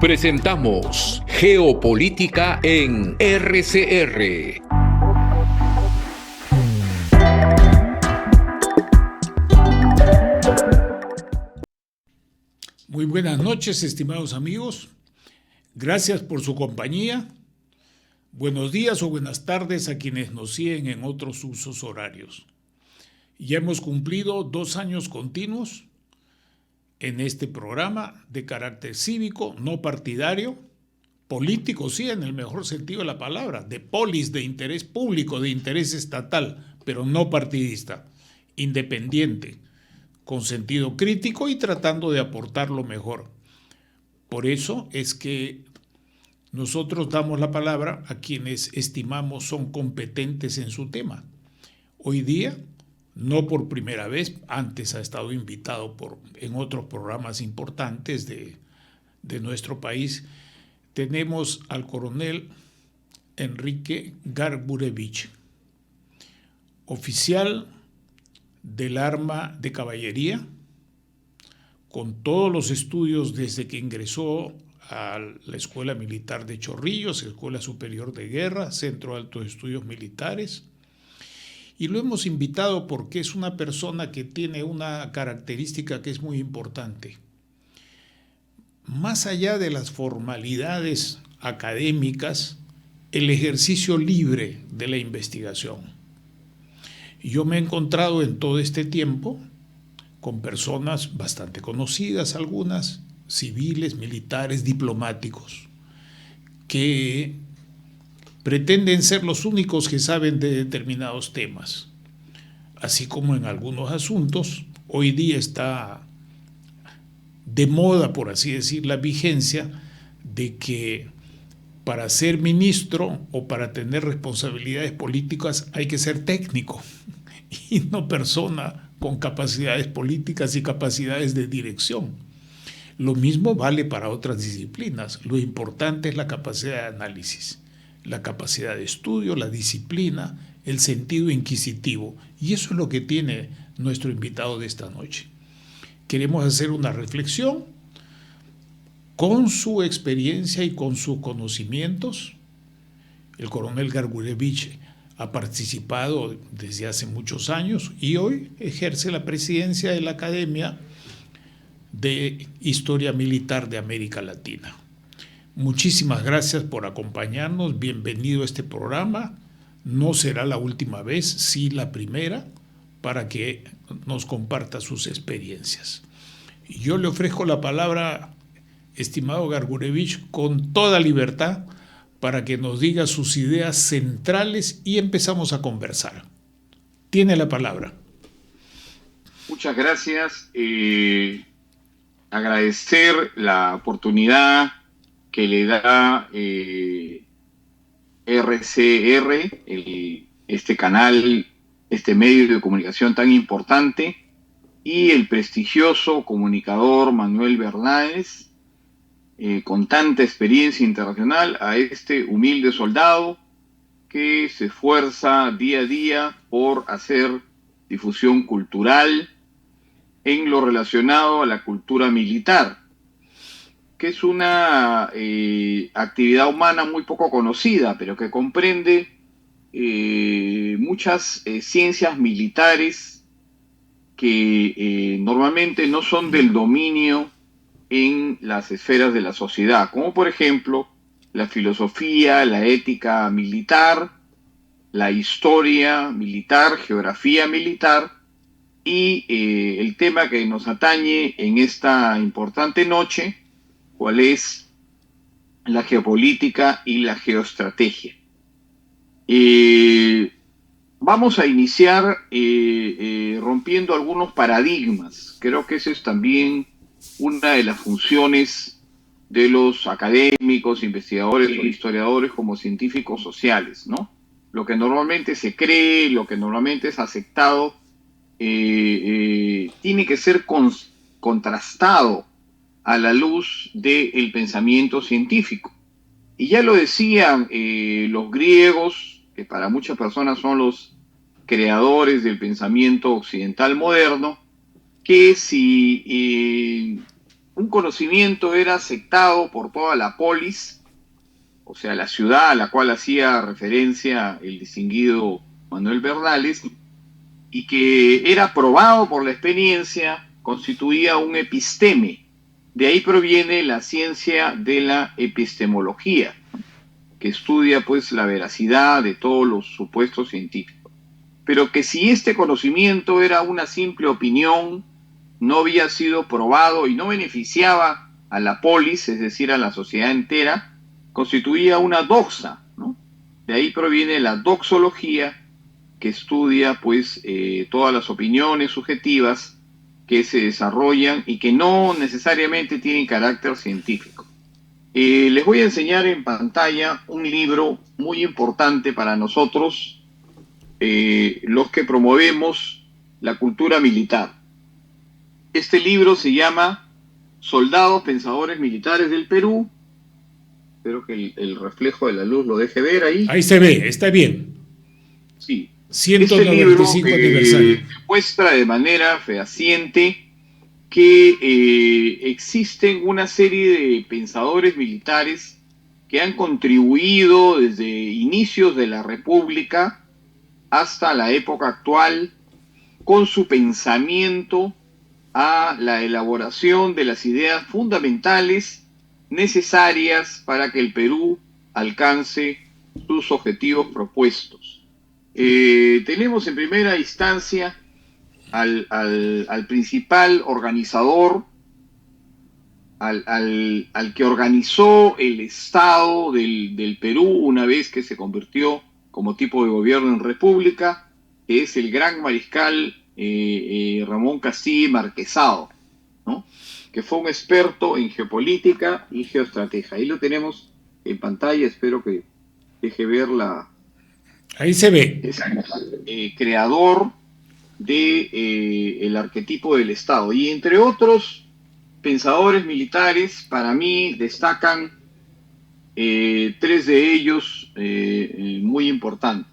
Presentamos Geopolítica en RCR. Muy buenas noches, estimados amigos. Gracias por su compañía. Buenos días o buenas tardes a quienes nos siguen en otros usos horarios. Ya hemos cumplido 2 años continuos en este programa de carácter cívico, no partidario, político, sí, en el mejor sentido de la palabra, de polis, de interés público, de interés estatal, pero no partidista, independiente, con sentido crítico y tratando de aportar lo mejor. Por eso es que nosotros damos la palabra a quienes estimamos son competentes en su tema. Hoy día, no por primera vez, antes ha estado invitado en otros programas importantes de nuestro país, tenemos al coronel Enrique Garburevich, oficial del arma de caballería, con todos los estudios desde que ingresó a la Escuela Militar de Chorrillos, Escuela Superior de Guerra, Centro de Altos Estudios Militares. Y lo hemos invitado porque es una persona que tiene una característica que es muy importante. Más allá de las formalidades académicas, el ejercicio libre de la investigación. Yo me he encontrado en todo este tiempo con personas bastante conocidas, algunas civiles, militares, diplomáticos, que pretenden ser los únicos que saben de determinados temas. Así como en algunos asuntos, hoy día está de moda, por así decir, la vigencia de que para ser ministro o para tener responsabilidades políticas hay que ser técnico y no persona con capacidades políticas y capacidades de dirección. Lo mismo vale para otras disciplinas. Lo importante es la capacidad de análisis, la capacidad de estudio, la disciplina, el sentido inquisitivo. Y eso es lo que tiene nuestro invitado de esta noche. Queremos hacer una reflexión con su experiencia y con sus conocimientos. El coronel Garburevich ha participado desde hace muchos años y hoy ejerce la presidencia de la Academia de Historia Militar de América Latina. Muchísimas gracias por acompañarnos, bienvenido a este programa. No será la última vez, sí la primera, para que nos comparta sus experiencias. Yo le ofrezco la palabra, estimado Garburevich, con toda libertad para que nos diga sus ideas centrales y empezamos a conversar. Tiene la palabra. Muchas gracias. Agradecer la oportunidad que le da RCR, este canal, este medio de comunicación tan importante, y el prestigioso comunicador Manuel Bernáez, con tanta experiencia internacional, a este humilde soldado que se esfuerza día a día por hacer difusión cultural en lo relacionado a la cultura militar, que es una actividad humana muy poco conocida, pero que comprende muchas ciencias militares que normalmente no son del dominio en las esferas de la sociedad, como por ejemplo la filosofía, la ética militar, la historia militar, geografía militar y el tema que nos atañe en esta importante noche, cuál es la geopolítica y la geoestrategia. Vamos a iniciar rompiendo algunos paradigmas. Creo que esa es también una de las funciones de los académicos, investigadores o historiadores como científicos sociales, ¿no? Lo que normalmente se cree, lo que normalmente es aceptado, tiene que ser contrastado a la luz del pensamiento científico. Y ya lo decían los griegos, que para muchas personas son los creadores del pensamiento occidental moderno, que si un conocimiento era aceptado por toda la polis, o sea, la ciudad a la cual hacía referencia el distinguido Manuel Bernales, y que era probado por la experiencia, constituía un episteme. De ahí proviene la ciencia de la epistemología, que estudia pues la veracidad de todos los supuestos científicos. Pero que si este conocimiento era una simple opinión, no había sido probado y no beneficiaba a la polis, es decir, a la sociedad entera, constituía una doxa, ¿no? De ahí proviene la doxología, que estudia pues todas las opiniones subjetivas que se desarrollan y que no necesariamente tienen carácter científico. Les voy a enseñar en pantalla un libro muy importante para nosotros, los que promovemos la cultura militar. Este libro se llama Soldados Pensadores Militares del Perú. Espero que el reflejo de la luz lo deje ver ahí. Ahí se ve, está bien. Sí. 195 aniversario. Muestra de manera fehaciente que existen una serie de pensadores militares que han contribuido desde inicios de la República hasta la época actual con su pensamiento a la elaboración de las ideas fundamentales necesarias para que el Perú alcance sus objetivos propuestos. Tenemos en primera instancia al principal organizador, al que organizó el Estado del Perú una vez que se convirtió como tipo de gobierno en república, que es el gran mariscal Ramón Castilla Marquesado, ¿no? Que fue un experto en geopolítica y geoestrategia. Ahí lo tenemos en pantalla, espero que deje ver la... Ahí se ve. Es creador de el arquetipo del Estado. Y entre otros pensadores militares, para mí destacan tres de ellos muy importantes.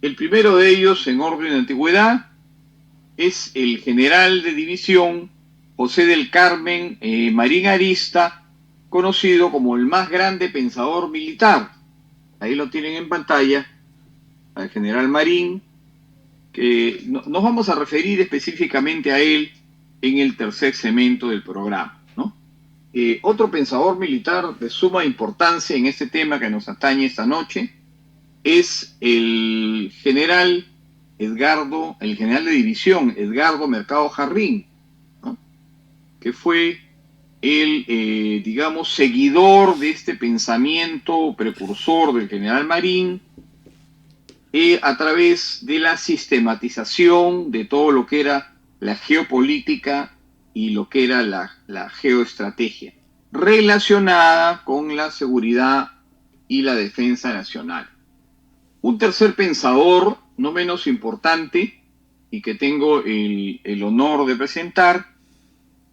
El primero de ellos, en orden de antigüedad, es el general de división José del Carmen Marín Arista, conocido como el más grande pensador militar. Ahí lo tienen en pantalla, al general Marín, que nos vamos a referir específicamente a él en el tercer segmento del programa, ¿no? Otro pensador militar de suma importancia en este tema que nos atañe esta noche es el general de división Edgardo Mercado Jarrín, ¿no? Que fue el, digamos, seguidor de este pensamiento precursor del general Marín, a través de la sistematización de todo lo que era la geopolítica y lo que era la geoestrategia, relacionada con la seguridad y la defensa nacional. Un tercer pensador, no menos importante, y que tengo el honor de presentar,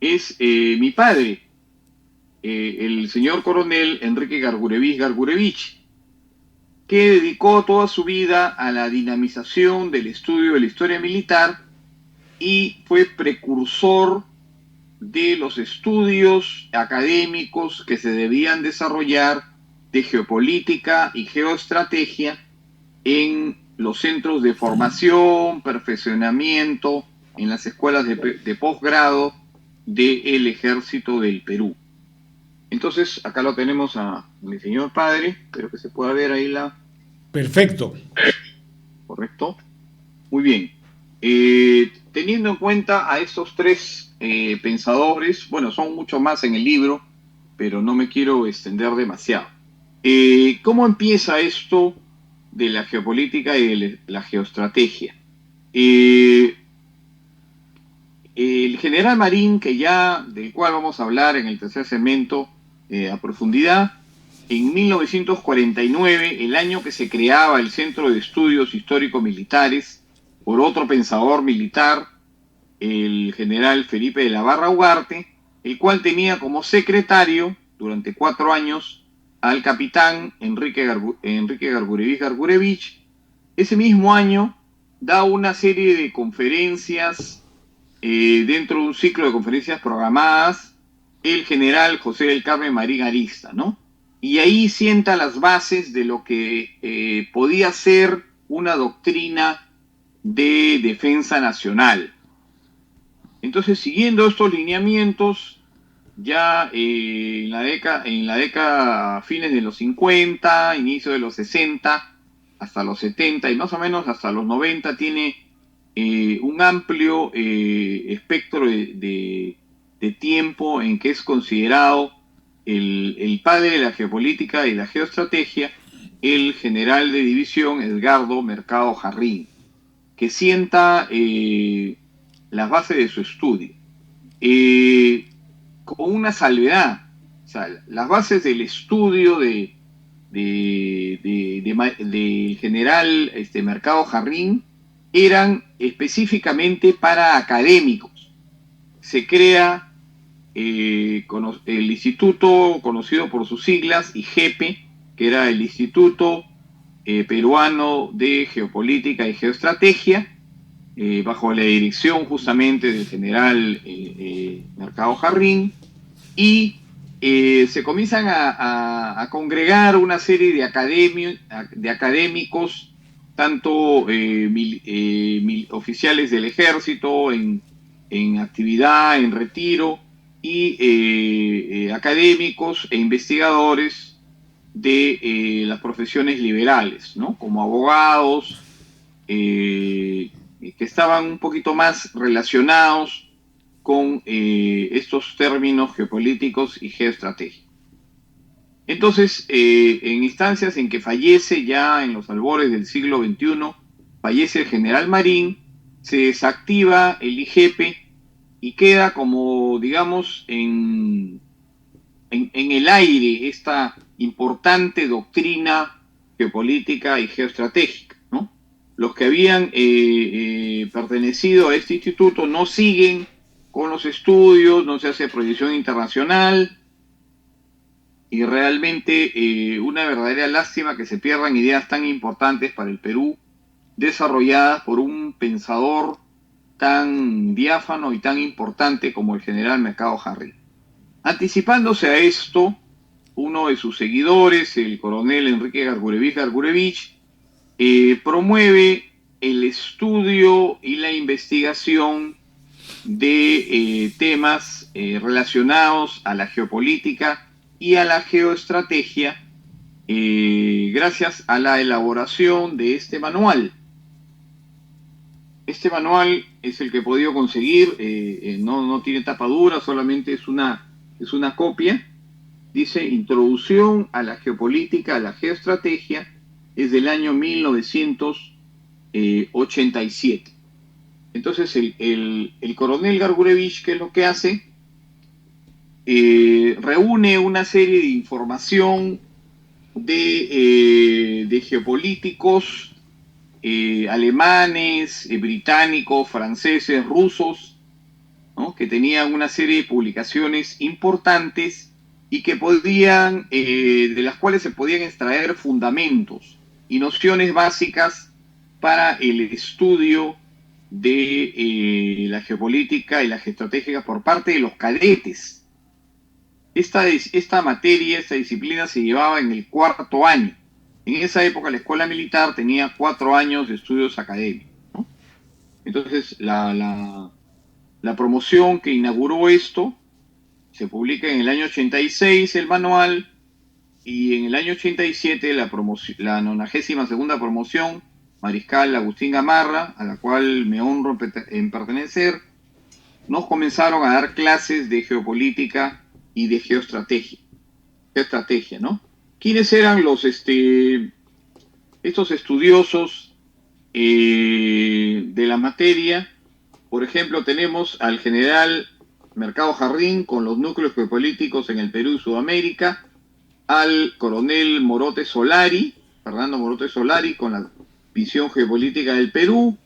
es mi padre, el señor coronel Enrique Gargurevich, que dedicó toda su vida a la dinamización del estudio de la historia militar y fue precursor de los estudios académicos que se debían desarrollar de geopolítica y geoestrategia en los centros de formación, perfeccionamiento, en las escuelas de posgrado del Ejército del Perú. Entonces, acá lo tenemos a mi señor padre, espero que se pueda ver ahí la... Perfecto. Correcto. Muy bien. Teniendo en cuenta a estos tres pensadores, bueno, son mucho más en el libro, pero no me quiero extender demasiado. ¿Cómo empieza esto de la geopolítica y de la geoestrategia? El general Marín, del cual vamos a hablar en el tercer segmento a profundidad, en 1949, el año que se creaba el Centro de Estudios Histórico-Militares, por otro pensador militar, el general Felipe de la Barra Ugarte, el cual tenía como secretario durante 4 años al capitán Enrique Gargurevich. Ese mismo año da una serie de conferencias dentro de un ciclo de conferencias programadas el general José del Carmen Marín Arista, ¿no? Y ahí sienta las bases de lo que podía ser una doctrina de defensa nacional. Entonces, siguiendo estos lineamientos, ya en la década fines de los 50, inicio de los 60, hasta los 70 y más o menos hasta los 90 tiene un amplio espectro de tiempo en que es considerado el padre de la geopolítica y la geoestrategia, el general de división Edgardo Mercado Jarrín, que sienta las bases de su estudio. Con una salvedad, o sea, las bases del estudio del general Mercado Jarrín eran específicamente para académicos. Se crea el instituto conocido por sus siglas, IGEPE, que era el Instituto Peruano de Geopolítica y Geoestrategia, bajo la dirección justamente del general Mercado Jarrín, y se comienzan a congregar una serie de académicos, tanto oficiales del ejército en actividad, en retiro, y académicos e investigadores de las profesiones liberales, ¿no? Como abogados, que estaban un poquito más relacionados con estos términos geopolíticos y geoestratégicos. Entonces, en instancias en que fallece ya en los albores del siglo XXI, fallece el general Marín, se desactiva el IGEPE y queda como, digamos, en el aire esta importante doctrina geopolítica y geoestratégica, ¿no? Los que habían pertenecido a este instituto no siguen con los estudios, no se hace proyección internacional, y realmente una verdadera lástima que se pierdan ideas tan importantes para el Perú, desarrolladas por un pensador tan diáfano y tan importante como el general Mercado Jarrín. Anticipándose a esto, uno de sus seguidores, el coronel Enrique Gargurevich, promueve el estudio y la investigación de temas relacionados a la geopolítica y a la geoestrategia, gracias a la elaboración de este manual. Este manual es el que he podido conseguir, no tiene tapa dura, solamente es una copia. Dice Introducción a la geopolítica, a la geoestrategia, es del año 1987. Entonces el coronel Gargurevich, ¿qué es lo que hace? Reúne una serie de información de geopolíticos alemanes, británicos, franceses, rusos, ¿no? Que tenían una serie de publicaciones importantes y que podían, de las cuales se podían extraer fundamentos y nociones básicas para el estudio de la geopolítica y la geoestrategia por parte de los cadetes. Esta materia, esta disciplina se llevaba en el cuarto año. En esa época la escuela militar tenía 4 años de estudios académicos, ¿no? Entonces la promoción que inauguró esto se publica en el año 86 el manual, y en el año 87 la 92ª promoción, Mariscal Agustín Gamarra, a la cual me honro en pertenecer, nos comenzaron a dar clases de geopolítica y de geoestrategia, ¿no? ¿Quiénes eran estos estudiosos de la materia? Por ejemplo, tenemos al general Mercado Jarrín con los núcleos geopolíticos en el Perú y Sudamérica, al coronel Morote Solari, Fernando Morote Solari, con la visión geopolítica del Perú,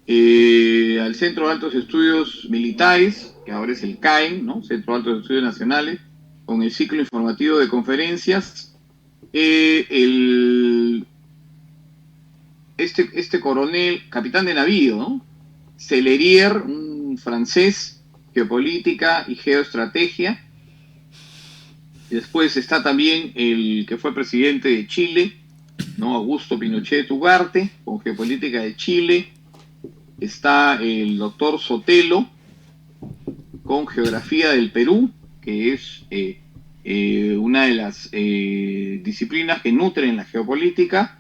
al Centro de Altos Estudios Militares, que ahora es el CAEN, ¿no? Centro de Altos Estudios Nacionales, con el ciclo informativo de conferencias, este coronel, capitán de navío, ¿no? Sellerier, un francés, geopolítica y geoestrategia, Después está también el que fue presidente de Chile, ¿no? Augusto Pinochet Ugarte, con Geopolítica de Chile. Está el doctor Sotelo, con Geografía del Perú, que es una de las disciplinas que nutren la geopolítica,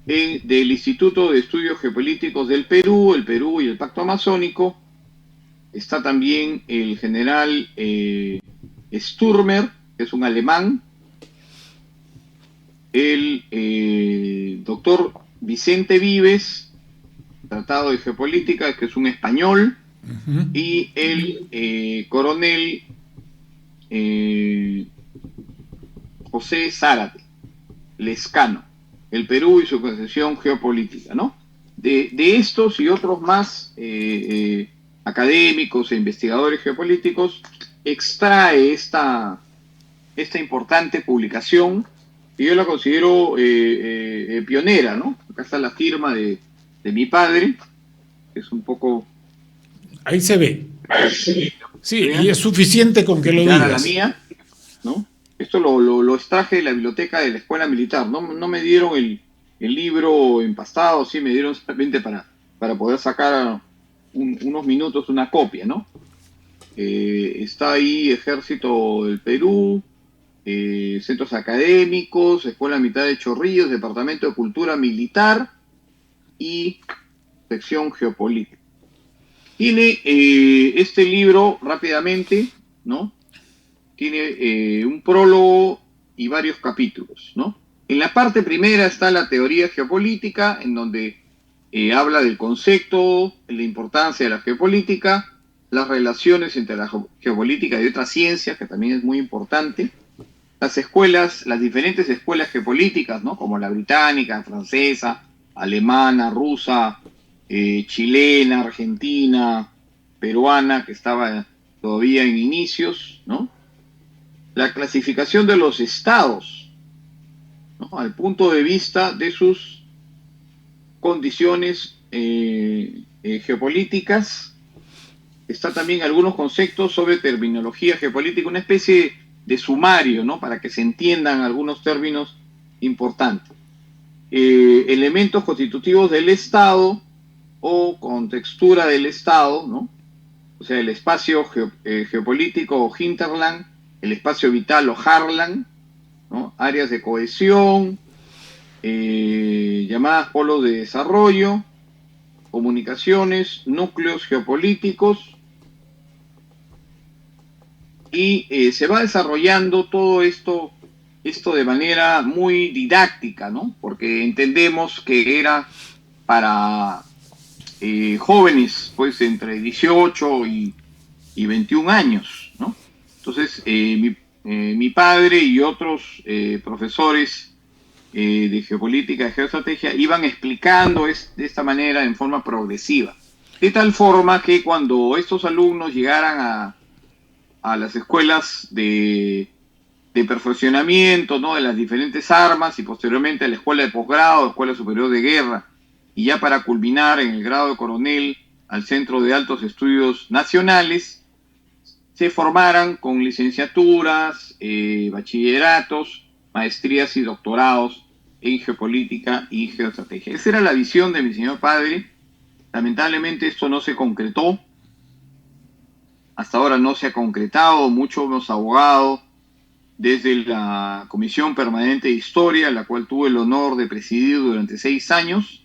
del Instituto de Estudios Geopolíticos del Perú, el Perú y el Pacto Amazónico. Está también el general Sturmer, que es un alemán, el doctor Vicente Vives, Tratado de Geopolítica, que es un español, y el coronel José Zárate Lescano, el Perú y su concepción geopolítica, ¿no? De estos y otros más académicos e investigadores geopolíticos, extrae esta importante publicación, y yo la considero pionera, ¿no? Acá está la firma de mi padre, que es un poco... Ahí se ve. Sí, y es suficiente con que lo digas. digas. La mía, ¿no? Esto lo extraje de la biblioteca de la Escuela Militar. No me dieron el libro empastado, sí, me dieron simplemente para poder sacar unos minutos una copia, ¿no? Está ahí Ejército del Perú, centros académicos, Escuela Militar de Chorrillos, Departamento de Cultura Militar y sección geopolítica. Tiene este libro, rápidamente, ¿no? Tiene un prólogo y varios capítulos, ¿no? En la parte primera está la teoría geopolítica, en donde habla del concepto, la importancia de la geopolítica, las relaciones entre la geopolítica y otras ciencias, que también es muy importante, las escuelas, las diferentes escuelas geopolíticas, ¿no? Como la británica, francesa, alemana, rusa, chilena, argentina, peruana, que estaba todavía en inicios, ¿no? La clasificación de los estados, ¿no? Al punto de vista de sus condiciones geopolíticas. Está también algunos conceptos sobre terminología geopolítica, una especie de sumario, ¿no? Para que se entiendan algunos términos importantes. Elementos constitutivos del Estado o contextura del Estado, ¿no? O sea, el espacio geopolítico o hinterland, el espacio vital o heartland, ¿no? Áreas de cohesión, llamadas polos de desarrollo, comunicaciones, núcleos geopolíticos, y se va desarrollando todo esto de manera muy didáctica, ¿no? Porque entendemos que era para jóvenes, pues entre 18 y 21 años, ¿no? Entonces, mi padre y otros profesores de geopolítica, de geoestrategia, iban explicando de esta manera, en forma progresiva. De tal forma que cuando estos alumnos llegaran a las escuelas de perfeccionamiento, ¿no? De las diferentes armas, y posteriormente a la escuela de posgrado, escuela superior de guerra, y ya para culminar en el grado de coronel al Centro de Altos Estudios Nacionales, se formaran con licenciaturas, bachilleratos, maestrías y doctorados en geopolítica y geoestrategia. Esa era la visión de mi señor padre. Lamentablemente esto no se concretó. Hasta ahora no se ha concretado. Mucho hemos abogado desde la Comisión Permanente de Historia, la cual tuve el honor de presidir durante 6 años,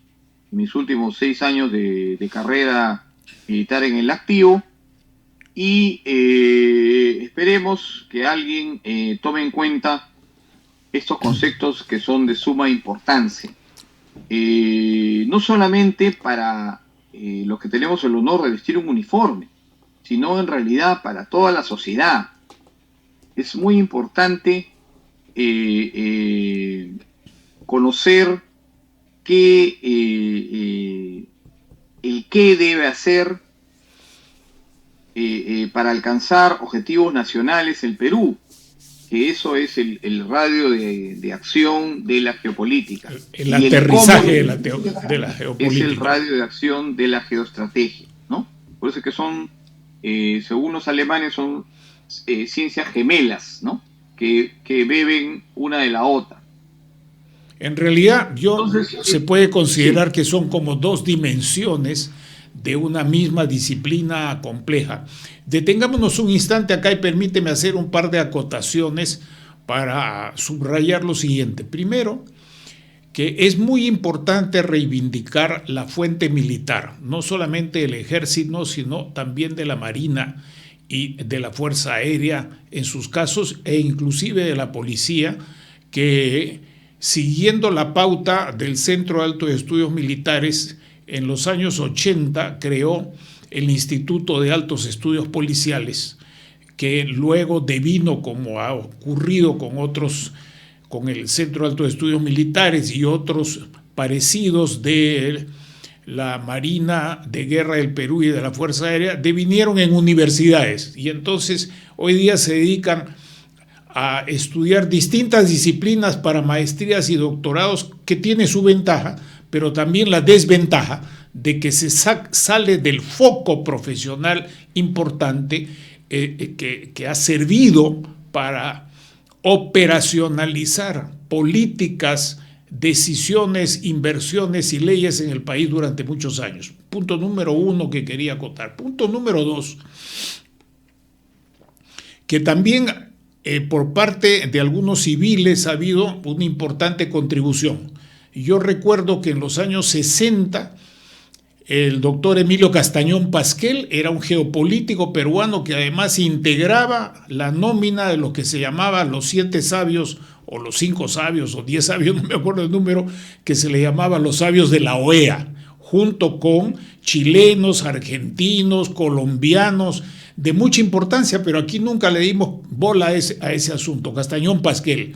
mis últimos 6 años de carrera militar en el activo, y esperemos que alguien tome en cuenta estos conceptos que son de suma importancia, no solamente para los que tenemos el honor de vestir un uniforme, sino en realidad para toda la sociedad. Es muy importante conocer el qué debe hacer para alcanzar objetivos nacionales el Perú, que eso es el radio de acción de la geopolítica. El aterrizaje de la geopolítica. Es el radio de acción de la geoestrategia, ¿no? Por eso es que son, según los alemanes, son ciencias gemelas, ¿no? que beben una de la otra. En realidad, se puede considerar sí, que son como dos dimensiones de una misma disciplina compleja. Detengámonos un instante acá y permíteme hacer un par de acotaciones para subrayar lo siguiente. Primero, que es muy importante reivindicar la fuente militar, no solamente del ejército, sino también de la Marina y de la Fuerza Aérea en sus casos, e inclusive de la policía, que siguiendo la pauta del Centro Alto de Estudios Militares, en los años 80 creó el Instituto de Altos Estudios Policiales, que luego devino, como ha ocurrido con otros, con el Centro Alto de Estudios Militares y otros parecidos de la Marina de Guerra del Perú y de la Fuerza Aérea, devinieron en universidades, y entonces hoy día se dedican a estudiar distintas disciplinas para maestrías y doctorados, que tiene su ventaja, pero también la desventaja de que se sale del foco profesional importante que ha servido para operacionalizar políticas, decisiones, inversiones y leyes en el país durante muchos años. Punto número uno que quería acotar. Punto número dos, que también por parte de algunos civiles ha habido una importante contribución. Yo recuerdo que en los años 60 el doctor Emilio Castañón Pasquel era un geopolítico peruano que además integraba la nómina de lo que se llamaba los 7 sabios, o los 5 sabios, o 10 sabios, no me acuerdo el número, que se le llamaba los sabios de la OEA, junto con chilenos, argentinos, colombianos, de mucha importancia, pero aquí nunca le dimos bola a ese asunto, Castañón Pasquel.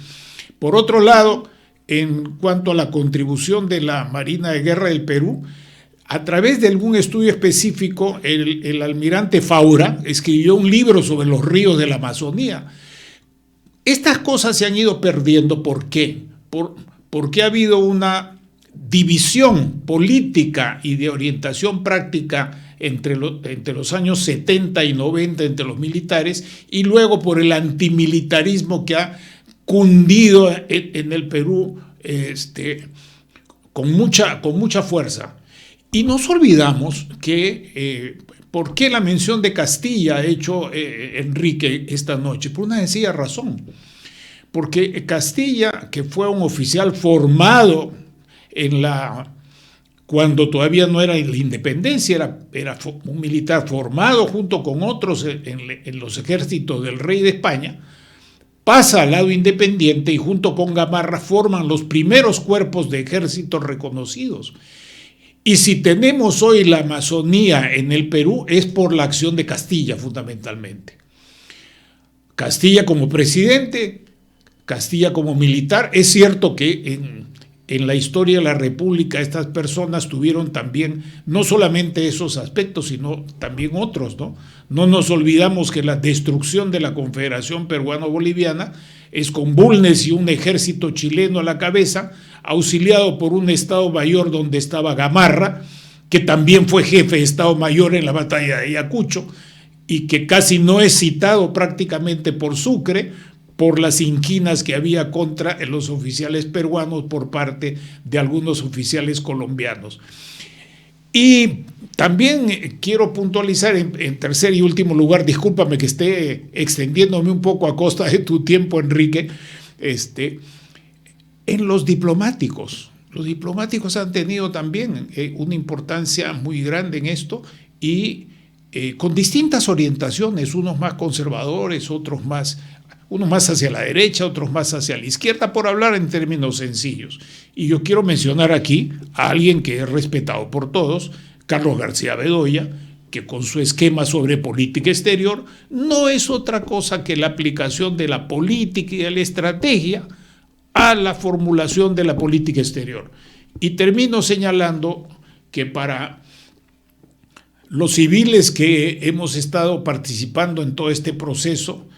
Por otro lado, en cuanto a la contribución de la Marina de Guerra del Perú, a través de algún estudio específico, el almirante Faura escribió un libro sobre los ríos de la Amazonía. Estas cosas se han ido perdiendo. ¿Por qué? Porque ha habido una división política y de orientación práctica entre los años 70 y 90 entre los militares, y luego por el antimilitarismo que ha cundido en el Perú con mucha fuerza. Y nos olvidamos que, ¿por qué la mención de Castilla ha hecho Enrique esta noche? Por una sencilla razón. Porque Castilla, que fue un oficial formado cuando todavía no era la independencia, era un militar formado junto con otros en los ejércitos del rey de España, pasa al lado independiente y junto con Gamarra forman los primeros cuerpos de ejércitos reconocidos. Y si tenemos hoy la Amazonía en el Perú es por la acción de Castilla fundamentalmente. Castilla como presidente, Castilla como militar. Es cierto que en la historia de la República estas personas tuvieron también no solamente esos aspectos, sino también otros, ¿no? No nos olvidamos que la destrucción de la Confederación Peruano-Boliviana es con Bulnes y un ejército chileno a la cabeza, auxiliado por un Estado Mayor donde estaba Gamarra, que también fue jefe de Estado Mayor en la batalla de Ayacucho, y que casi no es citado prácticamente por Sucre, por las inquinas que había contra los oficiales peruanos por parte de algunos oficiales colombianos. Y también quiero puntualizar en tercer y último lugar, discúlpame que esté extendiéndome un poco a costa de tu tiempo, Enrique, en los diplomáticos. Los diplomáticos han tenido también una importancia muy grande en esto, y con distintas orientaciones, unos más conservadores, unos más hacia la derecha, otros más hacia la izquierda, por hablar en términos sencillos. Y yo quiero mencionar aquí a alguien que es respetado por todos, Carlos García Bedoya, que con su esquema sobre política exterior no es otra cosa que la aplicación de la política y de la estrategia a la formulación de la política exterior. Y termino señalando que para los civiles que hemos estado participando en todo este proceso,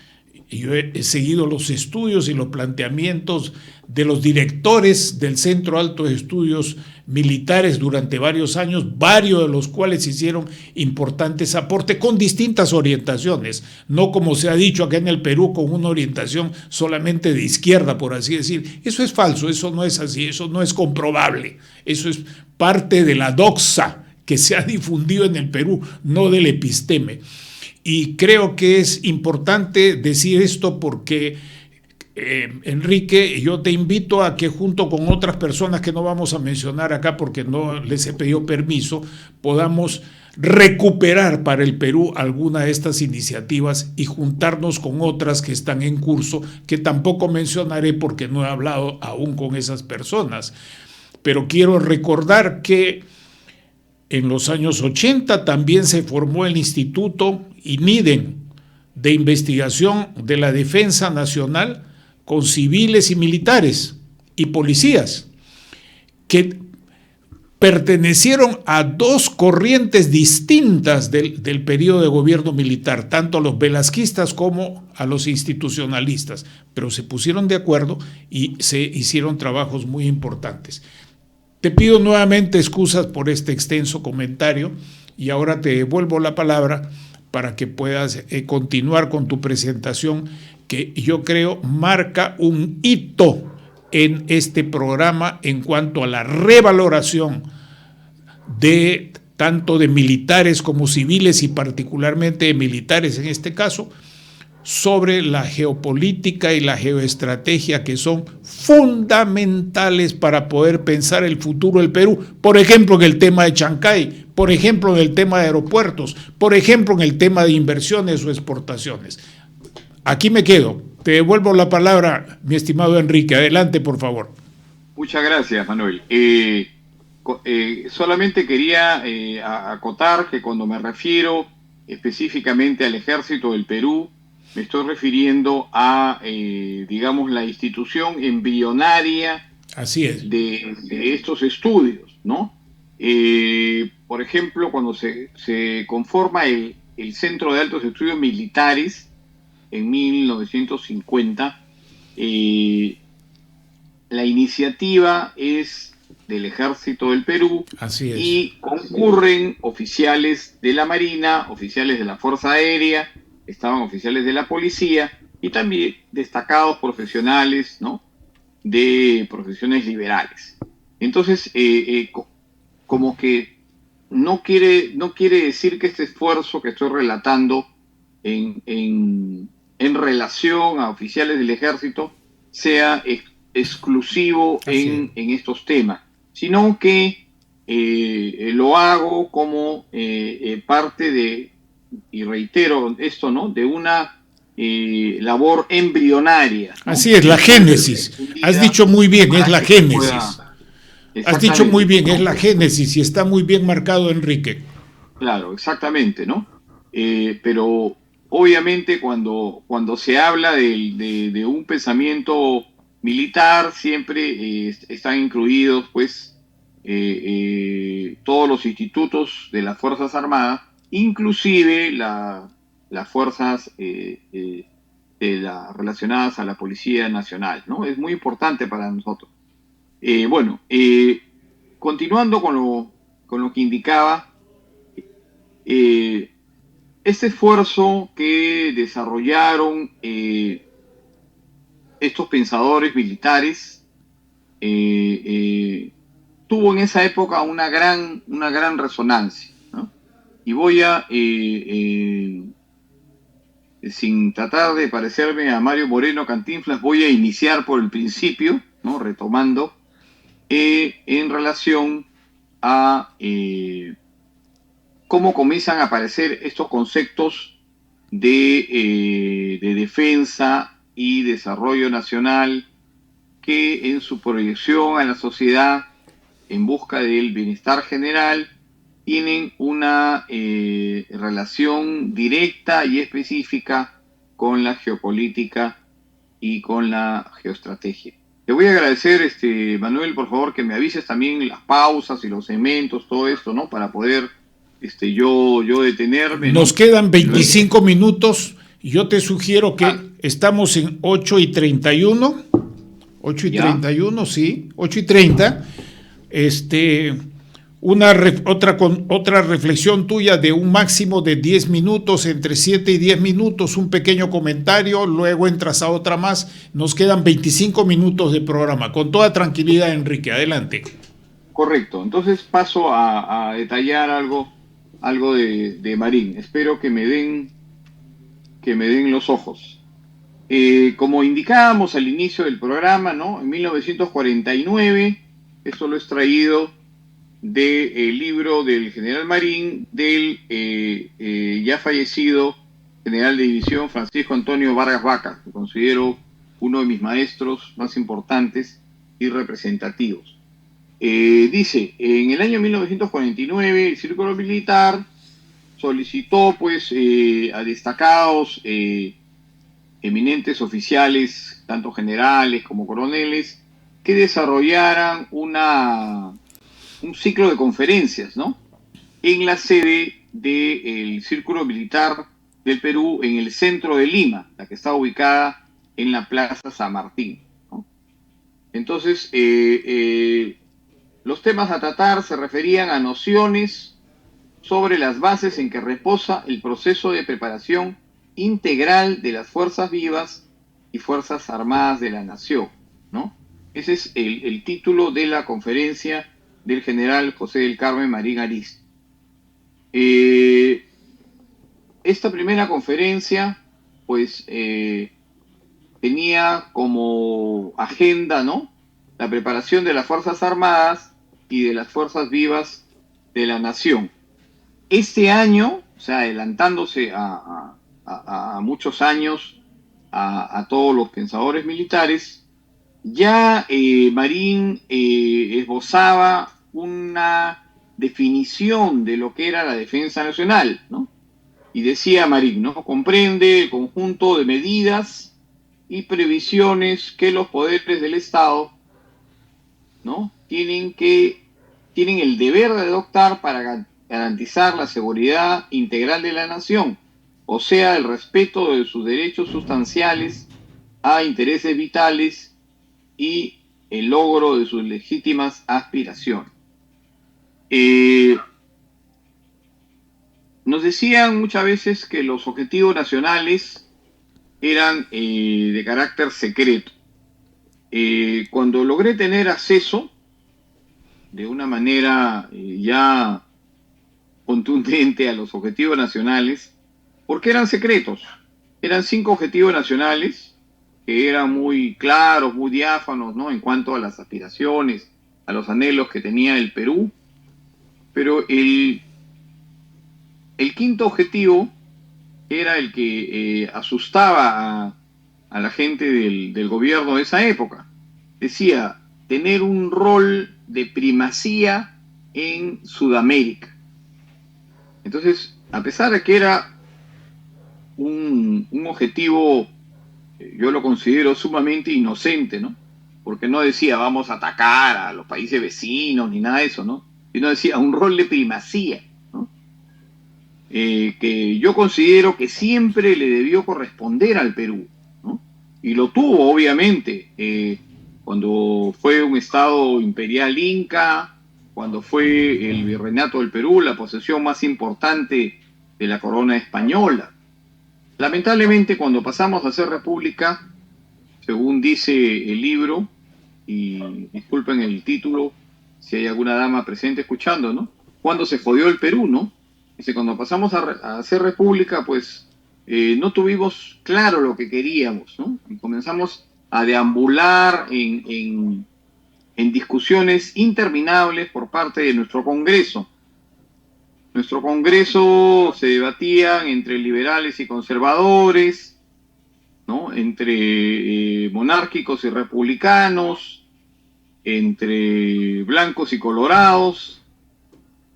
Yo he seguido los estudios y los planteamientos de los directores del Centro Alto de Estudios Militares durante varios años, varios de los cuales hicieron importantes aportes con distintas orientaciones, no como se ha dicho acá en el Perú, con una orientación solamente de izquierda, por así decir. Eso es falso, eso no es así, eso no es comprobable, eso es parte de la doxa que se ha difundido en el Perú, no del episteme. Y creo que es importante decir esto porque, Enrique, yo te invito a que junto con otras personas que no vamos a mencionar acá porque no les he pedido permiso, podamos recuperar para el Perú alguna de estas iniciativas y juntarnos con otras que están en curso, que tampoco mencionaré porque no he hablado aún con esas personas. Pero quiero recordar que en los años 80 también se formó el Instituto INIDEN de Investigación de la Defensa Nacional con civiles y militares y policías que pertenecieron a dos corrientes distintas del periodo de gobierno militar, tanto a los velasquistas como a los institucionalistas, pero se pusieron de acuerdo y se hicieron trabajos muy importantes. Te pido nuevamente excusas por este extenso comentario y ahora te devuelvo la palabra para que puedas continuar con tu presentación, que yo creo marca un hito en este programa en cuanto a la revaloración de tanto de militares como civiles y particularmente de militares en este caso, sobre la geopolítica y la geoestrategia que son fundamentales para poder pensar el futuro del Perú, por ejemplo en el tema de Chancay, por ejemplo en el tema de aeropuertos, por ejemplo en el tema de inversiones o exportaciones. Aquí me quedo, te devuelvo la palabra, mi estimado Enrique, adelante por favor. Muchas gracias, Manuel. Solamente quería acotar que cuando me refiero específicamente al Ejército del Perú, me estoy refiriendo a, digamos, la institución embrionaria. Así es. De estos estudios, ¿no? Por ejemplo, cuando se conforma el Centro de Altos Estudios Militares en 1950, la iniciativa es del Ejército del Perú. Así es. Y concurren oficiales de la Marina, oficiales de la Fuerza Aérea, estaban oficiales de la policía y también destacados profesionales, ¿no?, de profesiones liberales. Entonces, como que no quiere decir que este esfuerzo que estoy relatando en relación a oficiales del ejército sea exclusivo en estos temas, sino que lo hago como parte de, y reitero esto, ¿no?, de una labor embrionaria, ¿no? Así es, la génesis. Has dicho muy bien, es la génesis. Has dicho muy bien, es la génesis y está muy bien marcado, Enrique. Claro, exactamente, ¿no? Pero obviamente cuando se habla de un pensamiento militar, siempre están incluidos, pues, todos los institutos de las Fuerzas Armadas, inclusive las fuerzas relacionadas a la Policía Nacional, ¿no? Es muy importante para nosotros. Continuando con lo que indicaba, este esfuerzo que desarrollaron estos pensadores militares tuvo en esa época una gran resonancia, ¿no? Y voy a, sin tratar de parecerme a Mario Moreno Cantinflas, voy a iniciar por el principio, ¿no?, retomando en relación a cómo comienzan a aparecer estos conceptos de defensa y desarrollo nacional que en su proyección a la sociedad en busca del bienestar general tienen una relación directa y específica con la geopolítica y con la geoestrategia. Te voy a agradecer, Manuel, por favor, que me avises también las pausas y los segmentos, todo esto, ¿no?, para poder yo detenerme, ¿no? Nos quedan 25 minutos Yo te sugiero que estamos en 8:31, 8:31, sí, 8:30. Otra reflexión tuya de un máximo de 10 minutos, entre 7 y 10 minutos, un pequeño comentario, luego entras a otra más. Nos quedan 25 minutos de programa. Con toda tranquilidad, Enrique, adelante. Correcto. Entonces paso a detallar algo de Marín. Espero que me den los ojos. Como indicábamos al inicio del programa, ¿no? En 1949, esto lo he extraído del libro del general Marín, del ya fallecido general de división Francisco Antonio Vargas Vaca, que considero uno de mis maestros más importantes y representativos. Dice, en el año 1949 el Círculo Militar solicitó pues a destacados eminentes oficiales, tanto generales como coroneles, que desarrollaran un ciclo de conferencias, ¿no? En la sede del Círculo Militar del Perú, en el centro de Lima, la que está ubicada en la Plaza San Martín, ¿no? Entonces, los temas a tratar se referían a nociones sobre las bases en que reposa el proceso de preparación integral de las fuerzas vivas y fuerzas armadas de la nación, ¿no? Ese es el título de la conferencia del general José del Carmen Marín Ariztí. Esta primera conferencia, pues, tenía como agenda, ¿no?, la preparación de las Fuerzas Armadas y de las Fuerzas Vivas de la Nación. Este año, o sea, adelantándose a muchos años a todos los pensadores militares, ya Marín esbozaba una definición de lo que era la defensa nacional, ¿no? Y decía Marín, ¿no?, comprende el conjunto de medidas y previsiones que los poderes del Estado, ¿no?, tienen el deber de adoptar para garantizar la seguridad integral de la nación, o sea, el respeto de sus derechos sustanciales a intereses vitales y el logro de sus legítimas aspiraciones. Nos decían muchas veces que los objetivos nacionales eran de carácter secreto. Cuando logré tener acceso de una manera ya contundente a los objetivos nacionales, porque eran secretos, eran 5 objetivos nacionales que eran muy claros, muy diáfanos, ¿no?, en cuanto a las aspiraciones, a los anhelos que tenía el Perú, pero el quinto objetivo era el que asustaba a la gente del gobierno de esa época. Decía, tener un rol de primacía en Sudamérica. Entonces, a pesar de que era un objetivo, yo lo considero sumamente inocente, ¿no?, porque no decía vamos a atacar a los países vecinos ni nada de eso, ¿no?, sino decía un rol de primacía, ¿no?, que yo considero que siempre le debió corresponder al Perú, ¿no?, y lo tuvo, obviamente, cuando fue un estado imperial inca, cuando fue el virreinato del Perú, la posesión más importante de la corona española. Lamentablemente, cuando pasamos a ser república, según dice el libro, y disculpen el título si hay alguna dama presente escuchando, ¿no?, cuando se jodió el Perú, ¿no? Dice, cuando pasamos a ser república, pues no tuvimos claro lo que queríamos, ¿no? Y comenzamos a deambular en discusiones interminables por parte de nuestro Congreso. Nuestro Congreso se debatía entre liberales y conservadores, ¿no?, entre monárquicos y republicanos, entre blancos y colorados,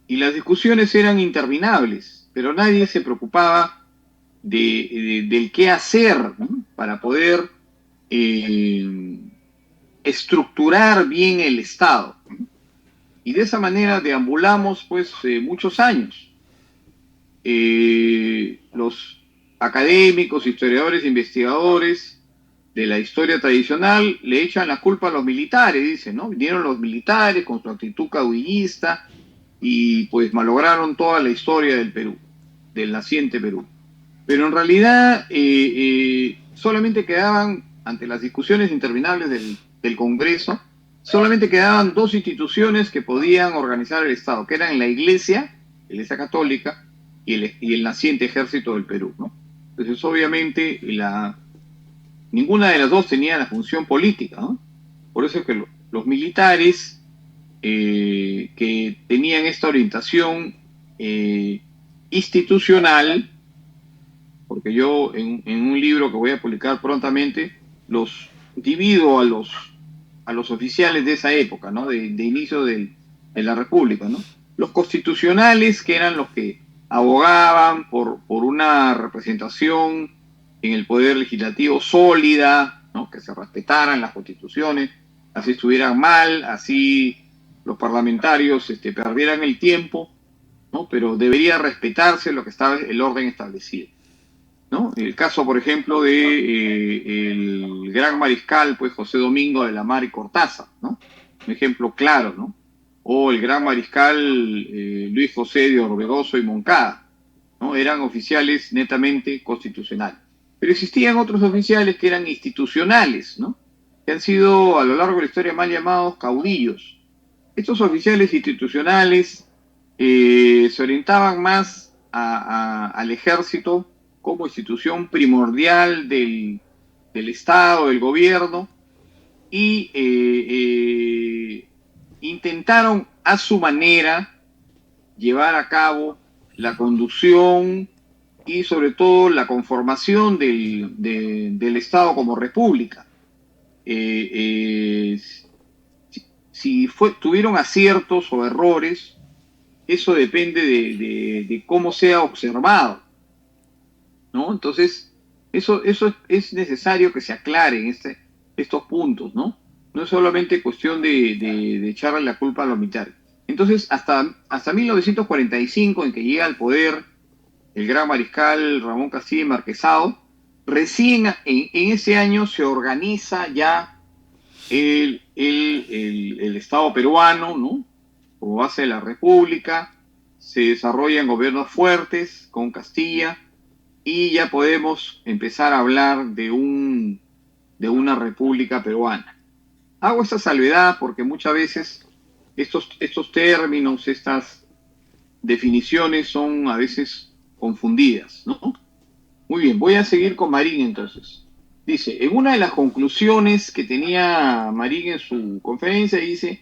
y las discusiones eran interminables, pero nadie se preocupaba del qué hacer, ¿no?, para poder estructurar bien el Estado. Y de esa manera deambulamos pues muchos años. Los académicos, historiadores, investigadores de la historia tradicional le echan la culpa a los militares, dicen, ¿no? Vinieron los militares con su actitud caudillista y pues malograron toda la historia del Perú, del naciente Perú. Pero en realidad solamente quedaban, ante las discusiones interminables del Congreso, solamente quedaban dos instituciones que podían organizar el Estado, que eran la Iglesia Católica, y el naciente Ejército del Perú, ¿no? Entonces, obviamente, ninguna de las dos tenía la función política, ¿no? Por eso es que los militares que tenían esta orientación institucional, porque yo en un libro que voy a publicar prontamente, los divido a los oficiales de esa época, ¿no? De inicio de la República, ¿no? Los constitucionales, que eran los que abogaban por una representación en el poder legislativo sólida, ¿no? Que se respetaran las constituciones, así estuvieran mal, así los parlamentarios perdieran el tiempo, ¿no? Pero debería respetarse lo que estaba el orden establecido, ¿no? El caso, por ejemplo, de el gran mariscal, pues José Domingo de la Mar y Cortázar, ¿no? Un ejemplo claro, ¿no? O el gran mariscal Luis José de Orbegoso y Moncada, ¿no? Eran oficiales netamente constitucionales. Pero existían otros oficiales que eran institucionales, ¿no? Que han sido a lo largo de la historia mal llamados caudillos. Estos oficiales institucionales se orientaban más al ejército como institución primordial del Estado, del gobierno, y intentaron a su manera llevar a cabo la conducción y sobre todo la conformación del Estado como república. Si tuvieron aciertos o errores, eso depende de cómo sea observado, ¿no? Entonces, eso es necesario que se aclaren estos puntos, ¿no? No es solamente cuestión de echarle la culpa a los militares. Entonces, hasta 1945, en que llega al poder el gran mariscal Ramón Castilla y Marquesado, recién en ese año se organiza ya el Estado peruano, ¿no? Como base de la República, se desarrollan gobiernos fuertes con Castilla y ya podemos empezar a hablar de una república peruana. Hago esta salvedad porque muchas veces estos términos, estas definiciones son a veces confundidas, ¿no? Muy bien, voy a seguir con Marín entonces. Dice, en una de las conclusiones que tenía Marín en su conferencia, dice,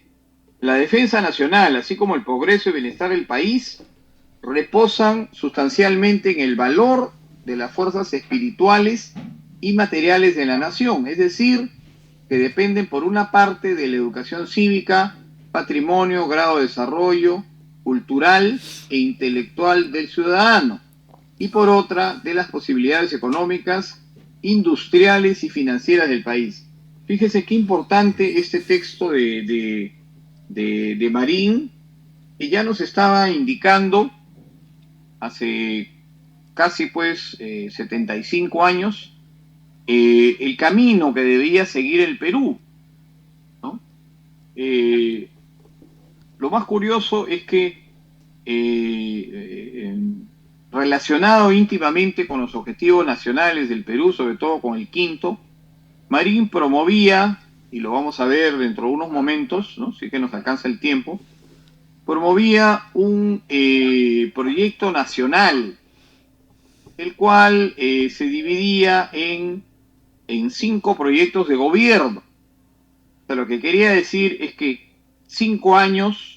la defensa nacional, así como el progreso y bienestar del país, reposan sustancialmente en el valor de las fuerzas espirituales y materiales de la nación, es decir, que dependen por una parte de la educación cívica, patrimonio, grado de desarrollo cultural e intelectual del ciudadano, y por otra de las posibilidades económicas, industriales y financieras del país. Fíjese qué importante este texto de Marín, que ya nos estaba indicando hace casi 75 años el camino que debía seguir el Perú, ¿no? Lo más curioso es que relacionado íntimamente con los objetivos nacionales del Perú, sobre todo con el quinto, Marín promovía, y lo vamos a ver dentro de unos momentos, ¿no? Si es que nos alcanza el tiempo, promovía un proyecto nacional, el cual se dividía en 5 proyectos de gobierno. O sea, lo que quería decir es que 5 años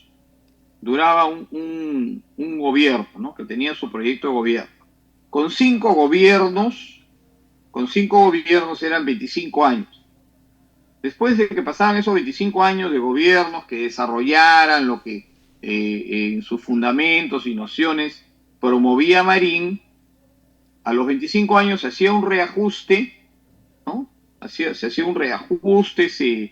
duraba un gobierno, ¿no? Que tenía su proyecto de gobierno. Con 5 gobiernos eran 25 años. Después de que pasaban esos 25 años de gobiernos que desarrollaran lo que en sus fundamentos y nociones promovía Marín, a los 25 años se hacía un reajuste, ¿no? Se hacía un reajuste, se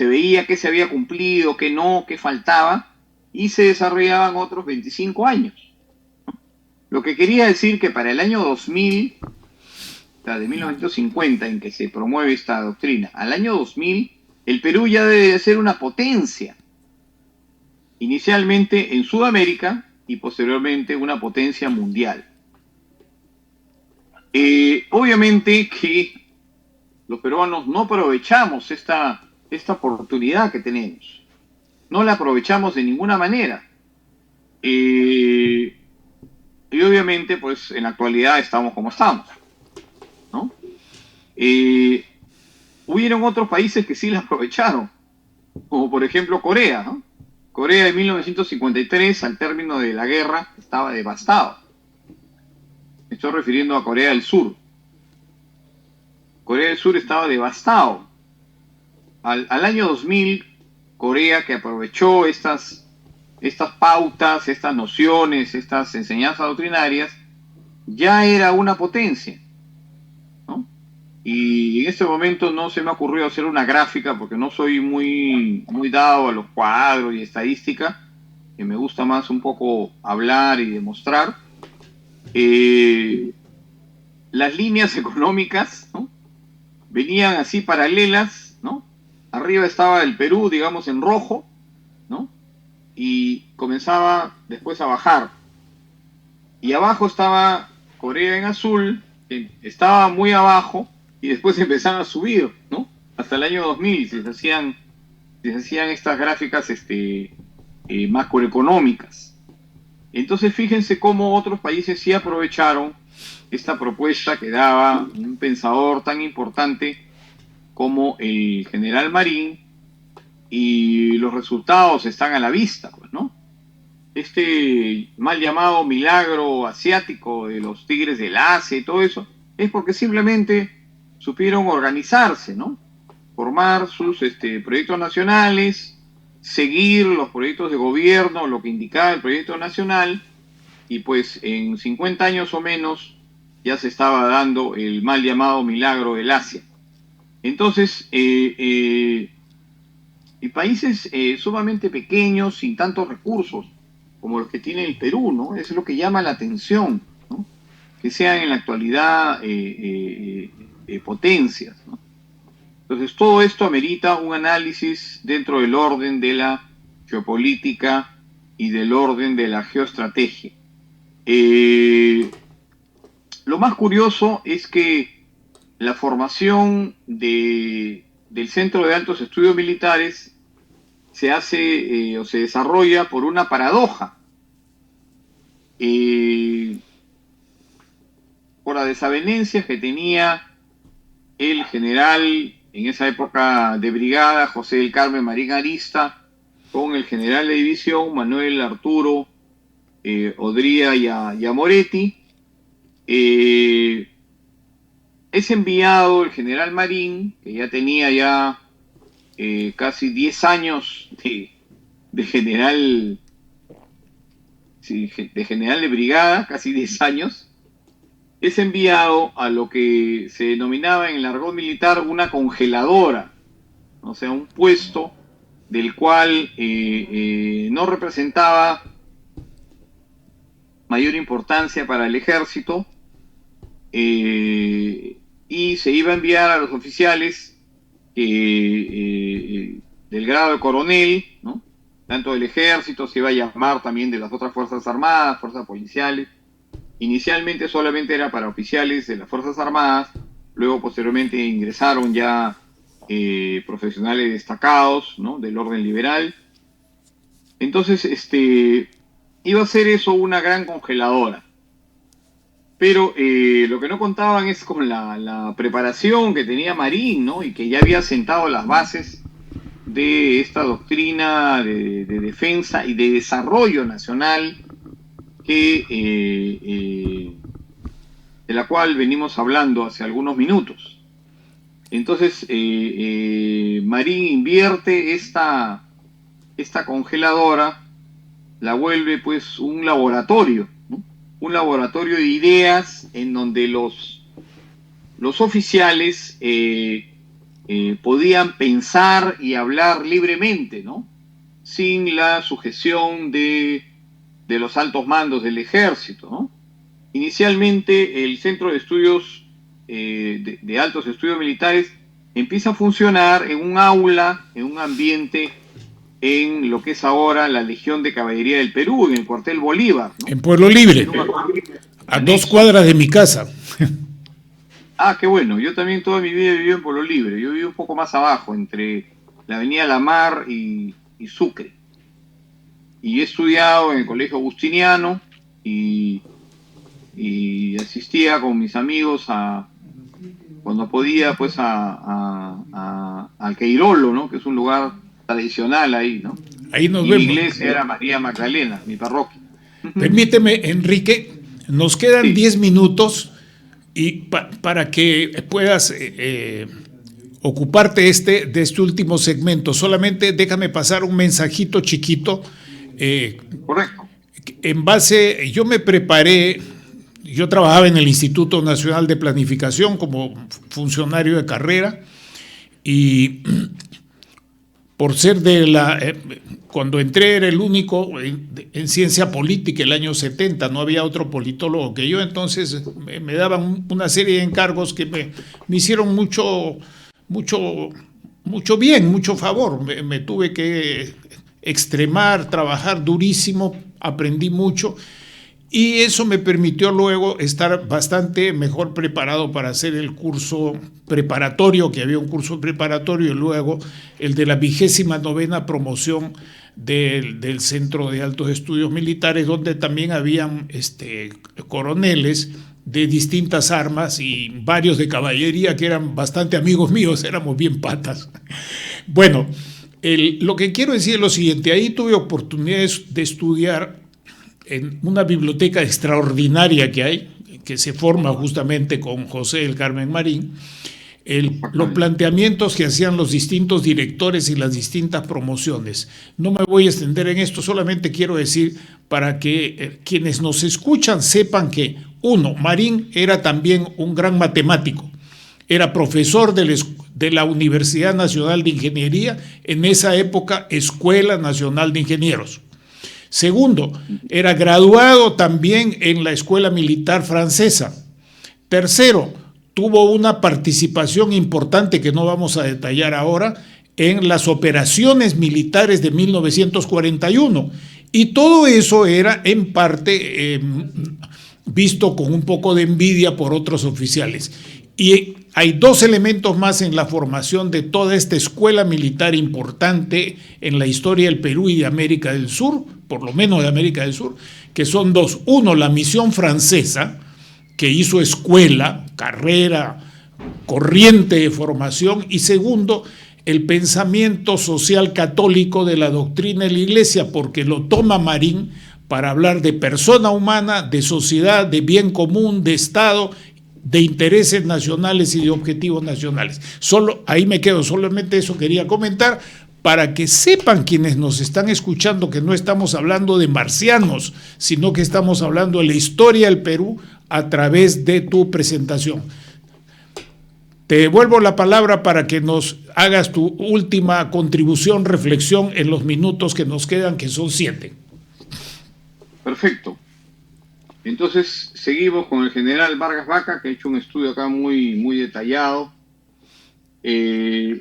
veía qué se había cumplido, qué no, qué faltaba, y se desarrollaban otros 25 años, ¿no? Lo que quería decir que para el año 2000, de 1950, en que se promueve esta doctrina, al año 2000, el Perú ya debe de ser una potencia, inicialmente en Sudamérica y posteriormente una potencia mundial. Obviamente que los peruanos no aprovechamos esta oportunidad que tenemos. No la aprovechamos de ninguna manera. Y obviamente, pues en la actualidad estamos como estamos, ¿no? Hubieron otros países que sí la aprovecharon, como por ejemplo Corea, ¿no? Corea en 1953, al término de la guerra, estaba devastado. Me estoy refiriendo a Corea del Sur. Corea del Sur estaba devastado. Al año 2000, Corea, que aprovechó estas pautas, estas nociones, estas enseñanzas doctrinarias, ya era una potencia, ¿no? Y en este momento no se me ha ocurrido hacer una gráfica porque no soy muy dado a los cuadros y estadística, que me gusta más un poco hablar y demostrar. Las líneas económicas, ¿no?, venían así paralelas, ¿no? Arriba estaba el Perú, digamos, en rojo, ¿no? Y comenzaba después a bajar. Y abajo estaba Corea en azul, que estaba muy abajo, y después empezaban a subir, ¿no? Hasta el año 2000 se hacían estas gráficas macroeconómicas. Entonces fíjense cómo otros países sí aprovecharon esta propuesta que daba un pensador tan importante como el general Marín, y los resultados están a la vista, pues, ¿no? Este mal llamado milagro asiático de los tigres del Asia y todo eso, es porque simplemente supieron organizarse, ¿no? Formar sus proyectos nacionales, seguir los proyectos de gobierno, lo que indicaba el proyecto nacional, y pues en 50 años o menos ya se estaba dando el mal llamado milagro del Asia. Entonces, y países sumamente pequeños, sin tantos recursos, como los que tiene el Perú, ¿no? Es lo que llama la atención, ¿no? Que sean en la actualidad potencias, ¿no? Entonces, todo esto amerita un análisis dentro del orden de la geopolítica y del orden de la geoestrategia. Lo más curioso es que la formación del Centro de Altos Estudios Militares se hace o se desarrolla por una paradoja. Por las desavenencias que tenía el general en esa época de brigada, José del Carmen Marín Arista, con el general de división, Manuel Arturo Odría y a Moretti, es enviado el general Marín, que ya tenía ya casi 10 años de general, sí, de general de brigada, casi 10 años, es enviado a lo que se denominaba en el argot militar una congeladora, o sea, un puesto del cual no representaba mayor importancia para el ejército, y se iba a enviar a los oficiales del grado de coronel, ¿no?, tanto del ejército, se iba a llamar también de las otras fuerzas armadas, fuerzas policiales. Inicialmente solamente era para oficiales de las Fuerzas Armadas, luego posteriormente ingresaron ya profesionales destacados, ¿no?, del orden liberal. Entonces, iba a ser eso una gran congeladora. Pero lo que no contaban es con la preparación que tenía Marín, ¿no?, y que ya había sentado las bases de esta doctrina de defensa y de desarrollo nacional de la cual venimos hablando hace algunos minutos. Entonces, Marín invierte esta congeladora, la vuelve pues un laboratorio, ¿no?, un laboratorio de ideas en donde los oficiales podían pensar y hablar libremente, ¿no?, sin la sujeción de los altos mandos del ejército, ¿no? inicialmente el Centro de Estudios, de Altos Estudios Militares, empieza a funcionar en un aula, en un ambiente, en lo que es ahora la Legión de Caballería del Perú, en el cuartel Bolívar, ¿no? En Pueblo Libre, a 2 cuadras de mi casa. Ah, qué bueno. Yo también toda mi vida he vivido en Pueblo Libre. Yo vivo un poco más abajo, entre la avenida La Mar y Sucre. Y he estudiado en el Colegio Agustiniano y asistía con mis amigos cuando podía, pues al Queirolo, ¿no? Que es un lugar tradicional ahí, ¿no? Ahí nos Y vemos. mi iglesia era María Magdalena, mi parroquia. Permíteme, Enrique, nos quedan Sí. 10 minutos y para que puedas ocuparte de este último segmento. Solamente déjame pasar un mensajito chiquito. Correcto. Yo me preparé, yo trabajaba en el Instituto Nacional de Planificación como funcionario de carrera y por ser cuando entré era el único en ciencia política el año 70, no había otro politólogo que yo, entonces me daban una serie de encargos que me hicieron mucho bien, mucho favor. Me tuve que extremar, trabajar durísimo, aprendí mucho y eso me permitió luego estar bastante mejor preparado para hacer el curso preparatorio, que había un curso preparatorio y luego el de la 29ª promoción del Centro de Altos Estudios Militares, donde también habían coroneles de distintas armas y varios de caballería que eran bastante amigos míos, éramos bien patas. Bueno, lo que quiero decir es lo siguiente, ahí tuve oportunidades de estudiar en una biblioteca extraordinaria que hay, que se forma justamente con José del Carmen Marín, los planteamientos que hacían los distintos directores y las distintas promociones. No me voy a extender en esto, solamente quiero decir para que quienes nos escuchan sepan que, uno, Marín era también un gran matemático, era profesor de la Universidad Nacional de Ingeniería, en esa época Escuela Nacional de Ingenieros. Segundo, era graduado también en la Escuela Militar Francesa. Tercero, tuvo una participación importante que no vamos a detallar ahora en las operaciones militares de 1941. Y todo eso era en parte visto con un poco de envidia por otros oficiales. Y hay 2 elementos más en la formación de toda esta escuela militar importante en la historia del Perú y de América del Sur, por lo menos de América del Sur, que son 2. Uno, la misión francesa, que hizo escuela, carrera, corriente de formación, y segundo, el pensamiento social católico de la doctrina de la Iglesia, porque lo toma Marín para hablar de persona humana, de sociedad, de bien común, de Estado, de intereses nacionales y de objetivos nacionales. Ahí me quedo, solamente eso quería comentar para que sepan quienes nos están escuchando que no estamos hablando de marcianos, sino que estamos hablando de la historia del Perú a través de tu presentación. Te devuelvo la palabra para que nos hagas tu última contribución, reflexión en los minutos que nos quedan, que son 7. Perfecto. Entonces seguimos con el general Vargas Vaca, que ha hecho un estudio acá muy, muy detallado. ¿Qué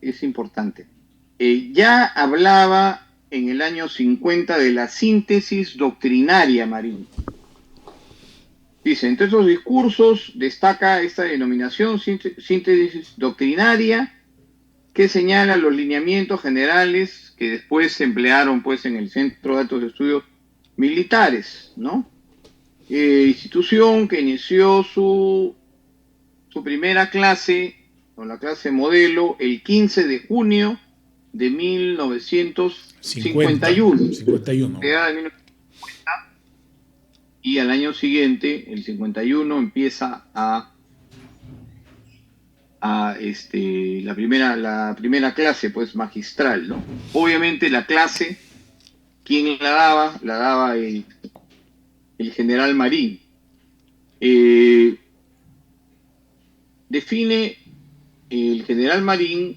es importante? Ya hablaba en el año 50 de la síntesis doctrinaria, Marín. Dice, entre esos discursos destaca esta denominación, síntesis doctrinaria, que señala los lineamientos generales que después se emplearon pues en el Centro de Altos Estudios Militares, ¿no? Institución que inició su primera clase, o la clase modelo, el 15 de junio de 1951. 51. Y al año siguiente, el 51, empieza la primera clase, pues, magistral, ¿no? Obviamente la clase, ¿quién la daba? La daba el general Marín. Define el general Marín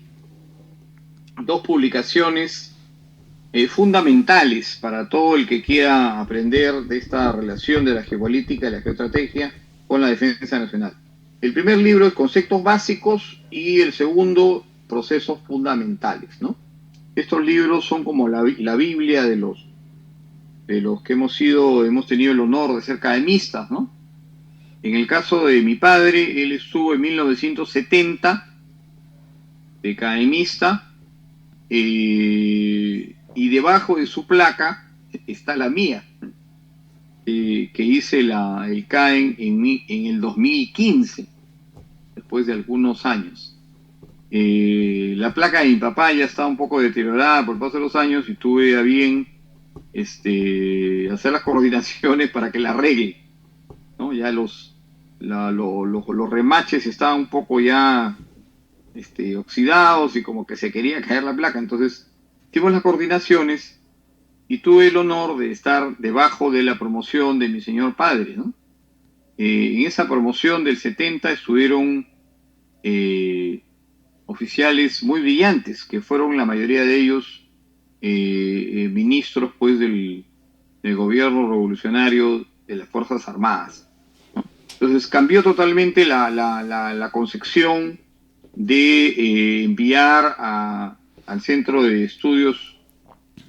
2 publicaciones fundamentales para todo el que quiera aprender de esta relación de la geopolítica y la geoestrategia con la defensa nacional. El primer libro es Conceptos Básicos y el segundo, Procesos Fundamentales, ¿no? Estos libros son como la Biblia de los que hemos tenido el honor de ser academistas, ¿no? En el caso de mi padre, él estuvo en 1970 de academista, y debajo de su placa está la mía, que hice el CAEN en el 2015, después de algunos años. La placa de mi papá ya está un poco deteriorada por el paso de los años y tuve a bien hacer las coordinaciones para que la arregle, ¿no? Ya los remaches estaban un poco ya oxidados y como que se quería caer la placa. Entonces hicimos las coordinaciones y tuve el honor de estar debajo de la promoción de mi señor padre, ¿no? En esa promoción del 70 estuvieron oficiales muy brillantes, que fueron la mayoría de ellos ministros pues del gobierno revolucionario de las Fuerzas Armadas, ¿no? Entonces cambió totalmente la concepción de enviar al Centro de Estudios,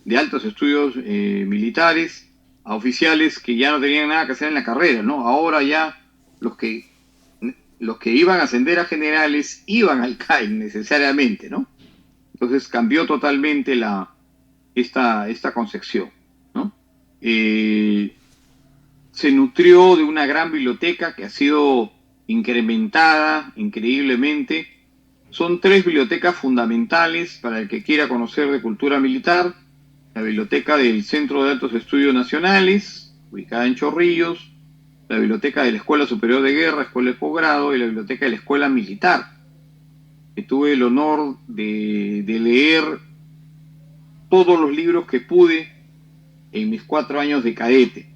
de Altos Estudios Militares, a oficiales que ya no tenían nada que hacer en la carrera, ¿no? Ahora ya los que iban a ascender a generales iban al CAEN necesariamente, ¿no? Entonces cambió totalmente esta concepción, ¿no? Se nutrió de una gran biblioteca que ha sido incrementada increíblemente. Son 3 bibliotecas fundamentales para el que quiera conocer de cultura militar: la biblioteca del Centro de Altos Estudios Nacionales, ubicada en Chorrillos; la biblioteca de la Escuela Superior de Guerra, Escuela de Posgrado; y la biblioteca de la Escuela Militar, que tuve el honor de leer todos los libros que pude en mis 4 años de cadete.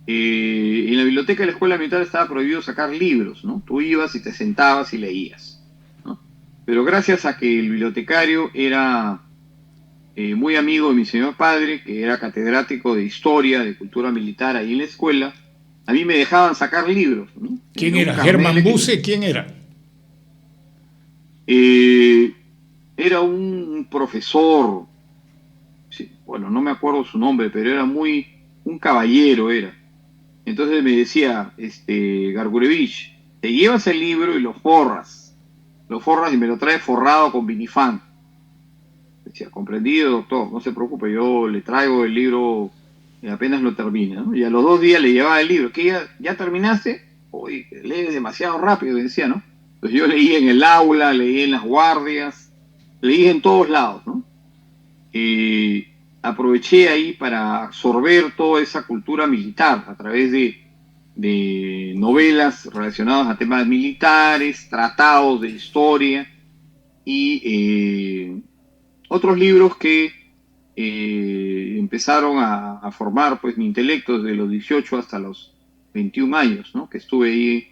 En la biblioteca de la Escuela Militar estaba prohibido sacar libros, ¿no? Tú ibas y te sentabas y leías, ¿no? Pero gracias a que el bibliotecario era muy amigo de mi señor padre, que era catedrático de Historia, de Cultura Militar ahí en la escuela, a mí me dejaban sacar libros, ¿no? ¿Quién era? ¿Germán Buse? ¿Quién era? Era un profesor, sí, bueno, no me acuerdo su nombre, pero era un caballero era. Entonces me decía, Gargurevich, te llevas el libro y lo forras y me lo traes forrado con vinifán. Decía, comprendido, doctor, no se preocupe, yo le traigo el libro apenas lo termina, ¿no? Y a los 2 días le llevaba el libro. ¿Qué, ya terminaste? Uy, lees demasiado rápido, decía, ¿no? Entonces yo leía en el aula, leía en las guardias, leía en todos lados, ¿no? Aproveché ahí para absorber toda esa cultura militar a través de novelas relacionadas a temas militares, tratados de historia y otros libros que empezaron a formar pues mi intelecto desde los 18 hasta los 21 años, ¿no? Que estuve ahí,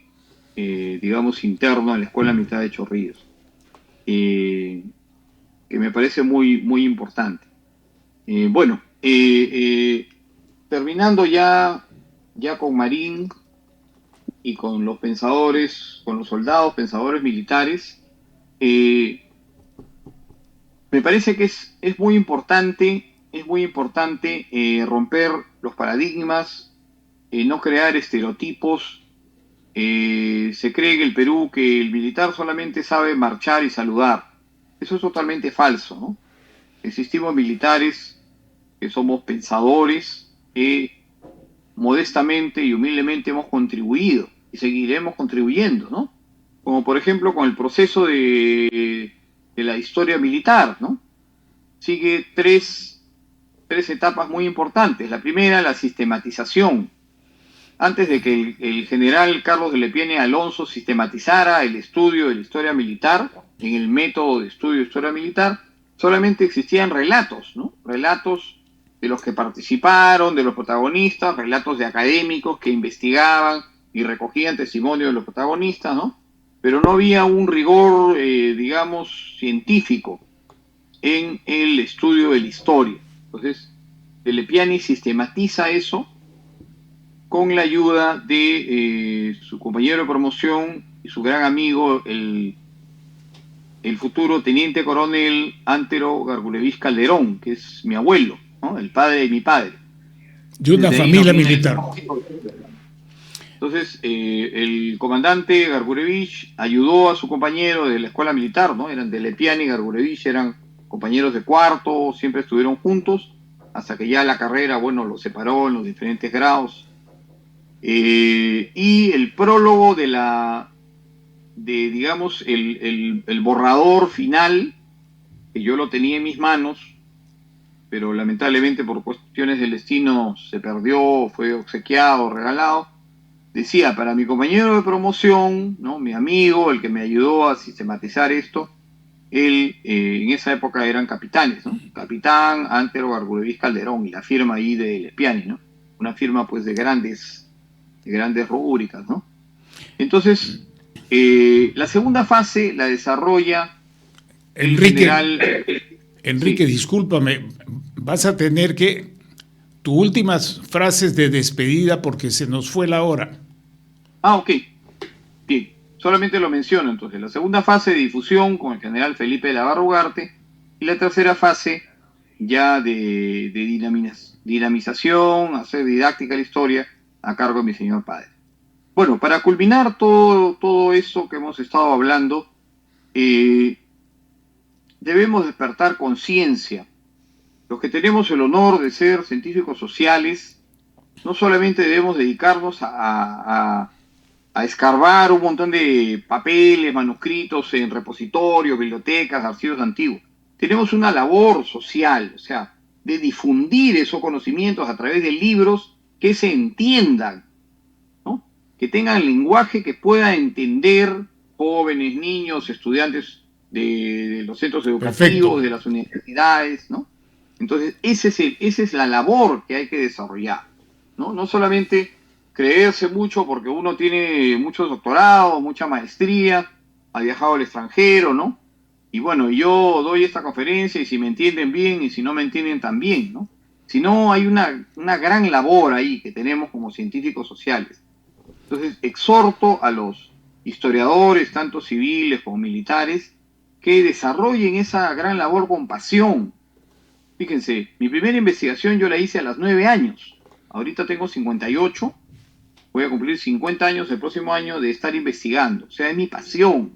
digamos, interno en la Escuela Militar de Chorrillos, que me parece muy, muy importante. Bueno, terminando ya con Marín y con los pensadores, con los soldados, pensadores militares, me parece que es muy importante romper los paradigmas, no crear estereotipos. Se cree en el Perú que el militar solamente sabe marchar y saludar. Eso es totalmente falso, ¿no? Existimos militares que somos pensadores, que modestamente y humildemente hemos contribuido y seguiremos contribuyendo, ¿no? Como por ejemplo con el proceso de la historia militar, ¿no? Sigue tres etapas muy importantes. La primera, la sistematización. Antes de que el general Carlos de Lepiene Alonso sistematizara el estudio de la historia militar, en el método de estudio de historia militar, solamente existían relatos, ¿no? Relatos de los que participaron, de los protagonistas, relatos de académicos que investigaban y recogían testimonio de los protagonistas, ¿no? Pero no había un rigor, digamos, científico en el estudio de la historia. Entonces, Lepiani sistematiza eso con la ayuda de su compañero de promoción y su gran amigo, el futuro teniente coronel Antero Gargulevich Calderón, que es mi abuelo, ¿no? El padre de mi padre. De una familia militar. Entonces, el comandante Gargulevich ayudó a su compañero de la escuela militar, ¿no? Eran de Lepiani y Gargulevich, eran compañeros de cuarto, siempre estuvieron juntos, hasta que ya la carrera, bueno, los separó en los diferentes grados. Y el prólogo digamos, el borrador final, que yo lo tenía en mis manos, pero lamentablemente por cuestiones del destino se perdió, fue obsequiado, regalado, decía: para mi compañero de promoción, ¿no? Mi amigo, el que me ayudó a sistematizar esto, él, en esa época eran capitanes, ¿no? Capitán Antero Gargulevich Calderón, y la firma ahí de Lepiani, ¿no? Una firma pues de grandes rúbricas, ¿no? Entonces, la segunda fase la desarrolla Enrique, general. Enrique, Sí. Discúlpame, vas a tener que tus últimas frases de despedida porque se nos fue la hora. Ah, ok. Bien, solamente lo menciono entonces. La segunda fase de difusión con el general Felipe de la Barra Ugarte, y la tercera fase ya de dinamización, hacer didáctica la historia a cargo de mi señor padre. Bueno, para culminar todo eso que hemos estado hablando, debemos despertar conciencia. Los que tenemos el honor de ser científicos sociales, no solamente debemos dedicarnos a escarbar un montón de papeles, manuscritos en repositorios, bibliotecas, archivos antiguos. Tenemos una labor social, o sea, de difundir esos conocimientos a través de libros que se entiendan, ¿no? Que tengan lenguaje que pueda entender jóvenes, niños, estudiantes de los centros educativos, Perfecto. de las universidades, ¿no? Entonces, esa es la labor que hay que desarrollar, ¿no? No solamente creerse mucho porque uno tiene muchos doctorados, mucha maestría, ha viajado al extranjero, ¿no? Y bueno, yo doy esta conferencia y si me entienden bien y si no me entienden también, ¿no? Sino hay una gran labor ahí que tenemos como científicos sociales. Entonces, exhorto a los historiadores, tanto civiles como militares, que desarrollen esa gran labor con pasión. Fíjense, mi primera investigación yo la hice a los 9 años. Ahorita tengo 58. Voy a cumplir 50 años el próximo año de estar investigando. O sea, es mi pasión.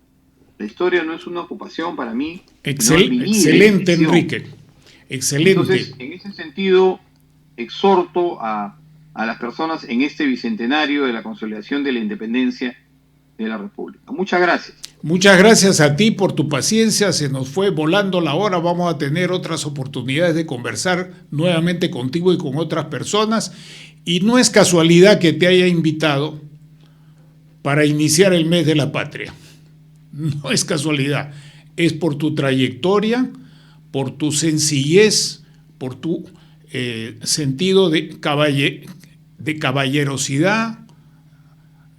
La historia no es una ocupación para mí. Excelente, Enrique. Excelente. Entonces, en ese sentido, exhorto a las personas en este bicentenario de la consolidación de la independencia de la República. Muchas gracias. Muchas gracias a ti por tu paciencia. Se nos fue volando la hora. Vamos a tener otras oportunidades de conversar nuevamente contigo y con otras personas. Y no es casualidad que te haya invitado para iniciar el mes de la patria. No es casualidad. Es por tu trayectoria, por tu sencillez, por tu sentido de caballerosidad,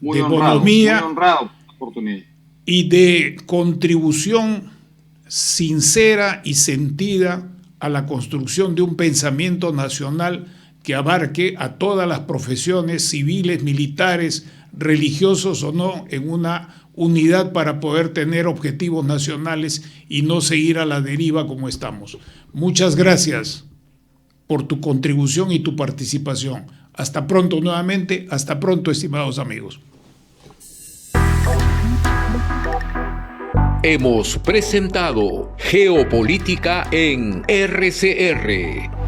Muy de honrado, bonomía, muy honrado por la oportunidad. Y de contribución sincera y sentida a la construcción de un pensamiento nacional que abarque a todas las profesiones civiles, militares, religiosos o no, en una unidad para poder tener objetivos nacionales y no seguir a la deriva como estamos. Muchas gracias por tu contribución y tu participación. Hasta pronto nuevamente, hasta pronto, estimados amigos. Hemos presentado Geopolítica en RCR